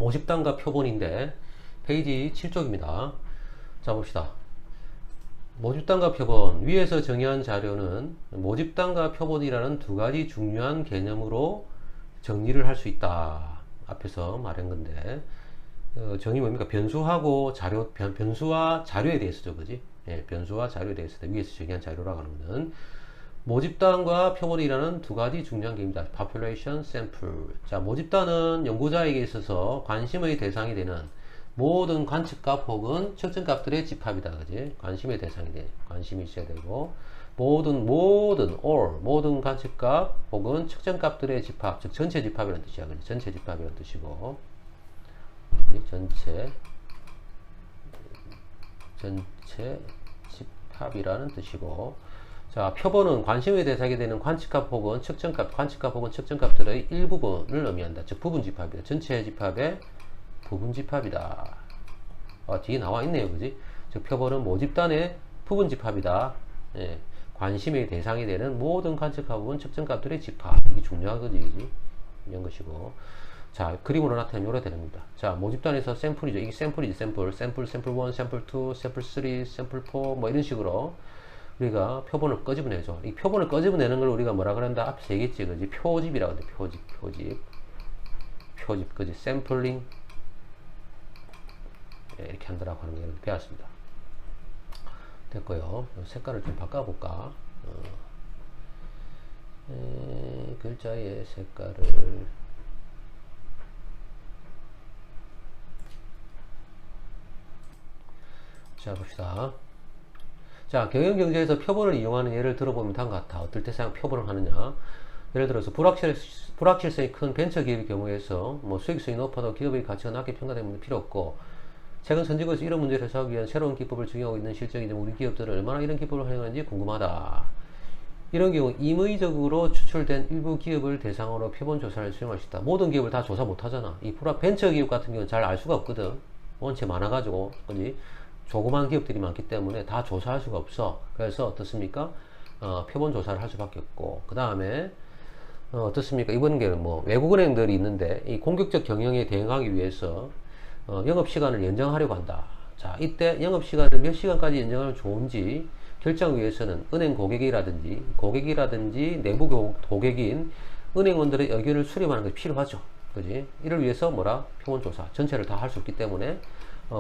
모집단과 표본인데 페이지 7쪽입니다. 자 봅시다. 모집단과 표본 위에서 정의한 자료는 모집단과 표본이라는 두 가지 중요한 개념으로 정리를 할 수 있다. 앞에서 말한 건데 정의 뭡니까? 변수하고 자료, 변수와 자료에 대해서죠, 그지? 예, 변수와 자료에 대해서 위에서 정의한 자료라고 하는 것은 모집단과 표본이라는 두 가지 중요한 개념이다. population, sample. 자, 모집단은 연구자에게 있어서 관심의 대상이 되는 모든 관측값 혹은 측정값들의 집합이다, 그지? 관심의 대상이 돼. 관심이 있어야 되고 모든 관측값 혹은 측정값들의 집합, 즉 전체 집합이라는 뜻이야, 그지? 전체 집합이라는 뜻이고, 전체 집합이라는 뜻이고, 자, 표본은 관심의 대상이 되는 관측값 혹은 측정값들의 일부분을 의미한다. 즉 부분 집합이다. 전체 집합의 부분 집합이다. 뒤에 나와 있네요, 그지? 즉 표본은 모집단의 부분 집합이다. 예, 관심의 대상이 되는 모든 관측값 혹은 측정값들의 집합. 이게 중요한 거지, 그지? 이런 것이고. 자, 그림으로 나타내면 이렇게 됩니다. 자, 모집단에서 샘플이죠. 이게 샘플이지, 샘플 1, 샘플 2, 샘플 2, 샘플 3, 샘플 4, 뭐 이런 식으로 우리가 표본을 끄집어내죠. 이 표본을 끄집어내는 걸 우리가 뭐라 그런다? 앞에서 얘기했지, 그지? 표집이라고 하는데, 표집, 그지? 샘플링. 네, 이렇게 한다라고 하는 거 이렇게 배웠습니다. 됐고요. 색깔을 좀 바꿔볼까? 글자의 색깔을. 자, 봅시다. 자, 경영경제에서 표본을 이용하는 예를 들어보면 다음과 같아. 어떨 때 표본을 하느냐? 예를 들어서 불확실성이 큰 벤처 기업의 경우에서 수익성이 높아도 기업의 가치가 낮게 평가되는 필요 없고, 최근 선진국에서 이런 문제를 해소하기 위한 새로운 기법을 적용하고 있는 실정이지만 우리 기업들은 얼마나 이런 기법을 활용하는지 궁금하다. 이런 경우 임의적으로 추출된 일부 기업을 대상으로 표본 조사를 수행할 수 있다. 모든 기업을 다 조사 못하잖아. 이 벤처 기업 같은 경우는 잘 알 수가 없거든. 원체 많아가지고, 그지? 조그만 기업들이 많기 때문에 다 조사할 수가 없어. 그래서 어떻습니까? 표본 조사를 할 수밖에 없고, 그 다음에 어떻습니까? 이번 게 외국은행들이 있는데 이 공격적 경영에 대응하기 위해서 영업시간을 연장하려고 한다. 자, 이때 영업시간을 몇 시간까지 연장하면 좋은지 결정하기 위해서는 은행 고객이라든지 내부 고객인 은행원들의 의견을 수렴하는 것이 필요하죠. 그지? 이를 위해서 표본조사 전체를 다 할 수 없기 때문에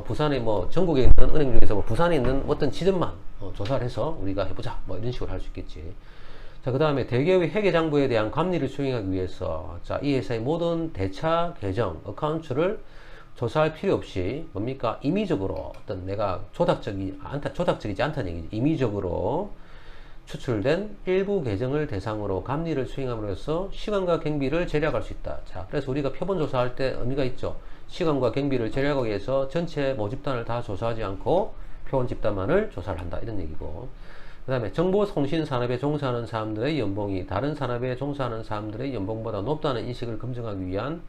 부산에 전국에 있는 은행 중에서 부산에 있는 어떤 지점만 조사를 해서 우리가 해보자. 이런 식으로 할 수 있겠지. 자, 그 다음에 대기업의 회계장부에 대한 관리를 수행하기 위해서 자, 이 회사의 모든 대차 계정, 어카운트를 조사할 필요 없이 임의적으로 어떤 내가 조작적이지 않다는 얘기지. 임의적으로 추출된 일부 계정을 대상으로 감리를 수행함으로써 시간과 경비를 절약할 수 있다. 자, 그래서 우리가 표본 조사할 때 의미가 있죠. 시간과 경비를 절약하기 위해서 전체 모집단을 다 조사하지 않고 표본 집단만을 조사를 한다. 이런 얘기고. 그 다음에 정보통신산업에 종사하는 사람들의 연봉이 다른 산업에 종사하는 사람들의 연봉보다 높다는 인식을 검증하기 위한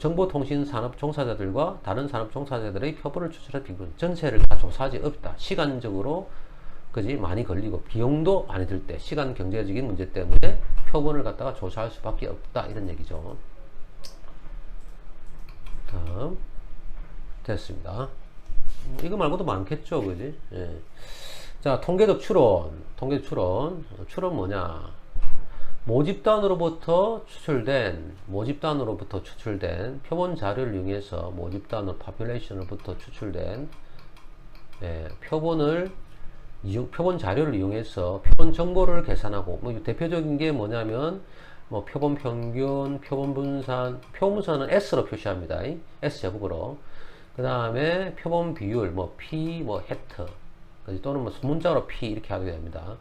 정보통신산업 종사자들과 다른 산업 종사자들의 표본을 추출할 비율 전체를 다 조사하지 없다. 시간적으로 그지 많이 걸리고 비용도 많이 들 때 시간 경제적인 문제 때문에 표본을 갖다가 조사할 수밖에 없다. 이런 얘기죠. 다음 됐습니다. 이거 말고도 많겠죠, 그지? 예. 자, 통계적 추론. 추론 뭐냐? 모집단으로부터 추출된 표본 자료를 이용해서 population으로부터 추출된 표본 자료를 이용해서 표본 정보를 계산하고 대표적인 게 뭐냐면 표본 평균, 표본 분산은 S로 표시합니다. S 제곱으로. 그 다음에 표본 비율 P 헤트 또는 소문자로 P 이렇게 하게 됩니다.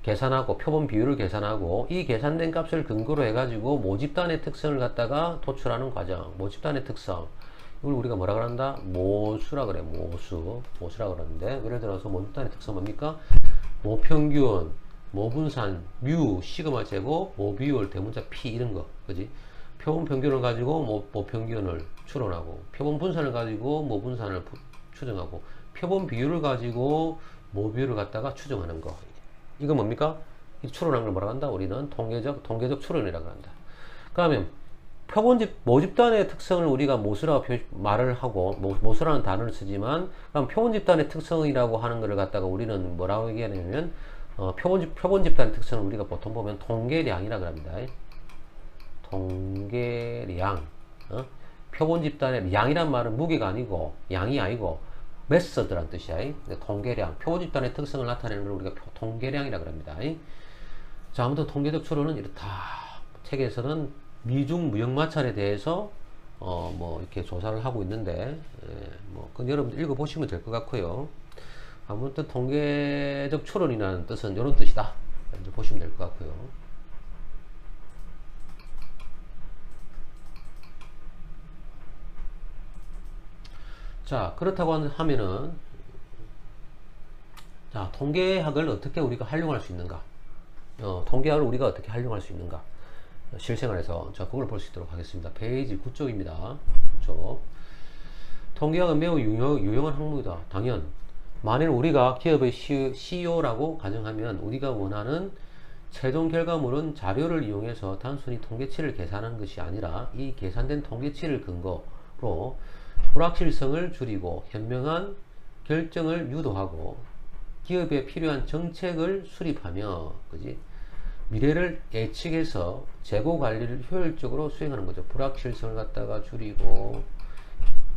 계산하고 표본 비율을 계산하고 이 계산된 값을 근거로 해가지고 모집단의 특성을 갖다가 도출하는 과정. 모집단의 특성. 이걸 우리가 뭐라 그런다? 모수라 그래. 모수라 그러는데 예를 들어서 모집단의 특성 뭡니까? 모평균, 모분산, 뮤, 시그마 제곱, 모비율, 대문자 P 이런 거. 그지? 표본 평균을 가지고 모평균을 추론하고 표본 분산을 가지고 모분산을 추정하고 표본 비율을 가지고 모비율을 갖다가 추정하는 거. 이거 뭡니까? 이 추론한 걸 뭐라고 한다? 우리는 통계적 추론이라고 한다. 그러면 모집단의 특성을 우리가 모수라고 말을 하고, 모수라는 단어를 쓰지만, 그럼 표본집단의 특성이라고 하는 것을 갖다가 우리는 뭐라고 얘기하냐면, 표본집단의 특성을 우리가 보통 보면 통계량이라고 합니다. 통계량. 표본집단의 양이란 말은 무게가 아니고, 양이 아니고, 메서드란 뜻이야. 통계량. 표본집단의 특성을 나타내는 걸 우리가 통계량이라고 합니다. 자, 아무튼 통계적 추론은 이렇다. 책에서는 미중 무역마찰에 대해서 뭐 이렇게 조사를 하고 있는데, 뭐 그건 여러분들 읽어보시면 될 것 같고요. 아무튼 통계적 추론이라는 뜻은 이런 뜻이다. 이제 보시면 될 것 같고요. 자, 그렇다고 하면은, 자, 통계학을 어떻게 우리가 활용할 수 있는가? 통계학을 우리가 어떻게 활용할 수 있는가? 실생활에서. 자, 그걸 볼 수 있도록 하겠습니다. 페이지 9쪽입니다. 9쪽. 통계학은 매우 유용한 학문이다. 당연. 만일 우리가 기업의 CEO라고 가정하면 우리가 원하는 최종 결과물은 자료를 이용해서 단순히 통계치를 계산하는 것이 아니라 이 계산된 통계치를 근거로 불확실성을 줄이고 현명한 결정을 유도하고 기업에 필요한 정책을 수립하며, 그지? 미래를 예측해서 재고 관리를 효율적으로 수행하는 거죠. 불확실성을 갖다가 줄이고,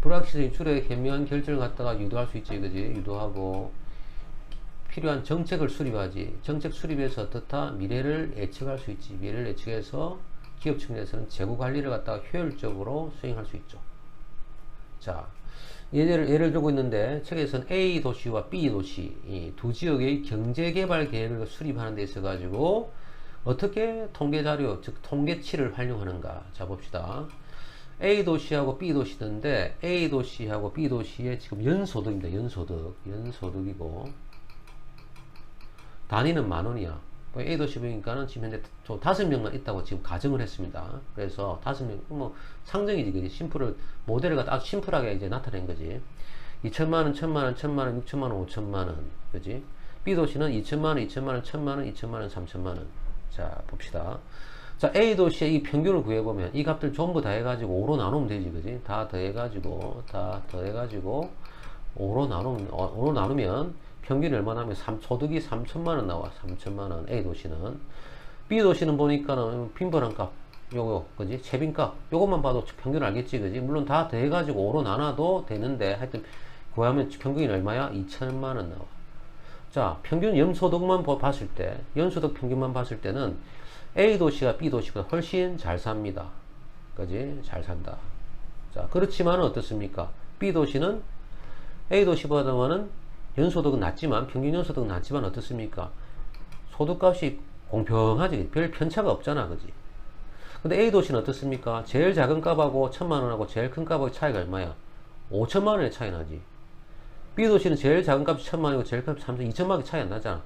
불확실성이 줄여 현명한 결정을 갖다가 유도할 수 있지, 그지? 유도하고, 필요한 정책을 수립하지. 정책 수립에서 어떻다? 미래를 예측할 수 있지. 미래를 예측해서 기업 측면에서는 재고 관리를 갖다가 효율적으로 수행할 수 있죠. 자, 예를 들고 있는데, 책에서는 A 도시와 B 도시, 이 두 지역의 경제개발 계획을 수립하는 데 있어 가지고 어떻게 통계자료, 즉 통계치를 활용하는가. 자, 봅시다. A 도시하고 B 도시인데, A 도시하고 B 도시의 지금 연소득입니다. 연소득이고, 단위는 10,000원이야. A 도시 보니까는 지금 현재 5명만 있다고 지금 가정을 했습니다. 그래서 5명, 뭐, 상정이지, 그지? 모델을 갖다 아주 심플하게 이제 나타낸 거지. 2천만원, 1천만원, 1천만원, 6천만원, 5천만원. 그지? B 도시는 2천만원, 2천만원, 1천만원, 2천만원, 3천만원. 자, 봅시다. 자, A 도시의 이 평균을 구해보면 이 값들 전부 다 해가지고 5로 나누면 되지, 그지? 다 더해가지고 5로 나누면 평균이 얼마나 하면 소득이 3천만원 나와. 3천만원. A 도시는. B 도시는 보니까는 빈번한 값, 요거, 그지? 채빈값, 요것만 봐도 평균 알겠지, 그지? 물론 다 더해가지고 5로 나눠도 되는데, 하여튼, 구하면 평균이 얼마야? 2천만원 나와. 자, 평균 연소득만 봤을 때, 연소득 평균만 봤을 때는 A 도시가 B 도시보다 훨씬 잘 삽니다. 그지? 잘 산다. 자, 그렇지만 어떻습니까? B 도시는 A 도시보다는 연소득은 낮지만, 평균 연소득은 낮지만 어떻습니까? 소득값이 공평하지. 별 편차가 없잖아, 그지? 근데 A 도시는 어떻습니까? 제일 작은 값하고 1,000만원하고 제일 큰 값하고 차이가 얼마야? 5천만원의 차이 나지. B 도시는 제일 작은 값이 1,000만원이고 제일 큰 값이 2천만원의 차이 안 나잖아.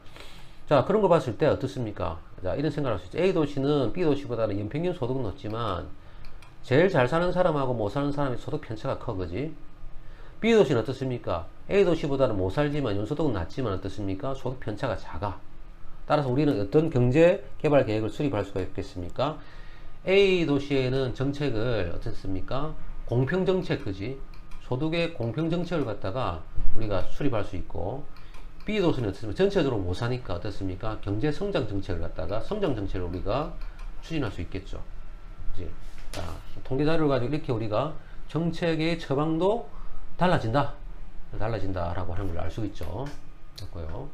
자, 그런 거 봤을 때 어떻습니까? 자, 이런 생각을 할 수 있죠. A 도시는 B 도시보다는 연평균 소득은 높지만 제일 잘 사는 사람하고 못 사는 사람의 소득 편차가 커, 그지? B 도시는 어떻습니까? A 도시보다는 못 살지만 연소득은 낮지만 어떻습니까? 소득 편차가 작아. 따라서 우리는 어떤 경제 개발 계획을 수립할 수가 있겠습니까? A 도시에는 정책을 어떻습니까? 공평 정책, 그지? 소득의 공평 정책을 갖다가 우리가 수립할 수 있고, B 도시는 어떻습니까? 전체적으로 못 사니까 어떻습니까? 경제 성장 정책을 갖다가 성장 정책을 우리가 추진할 수 있겠죠. 그지? 자, 통계 자료를 가지고 이렇게 우리가 정책의 처방도 달라진다라고 하는 걸 알 수 있죠. 됐고요.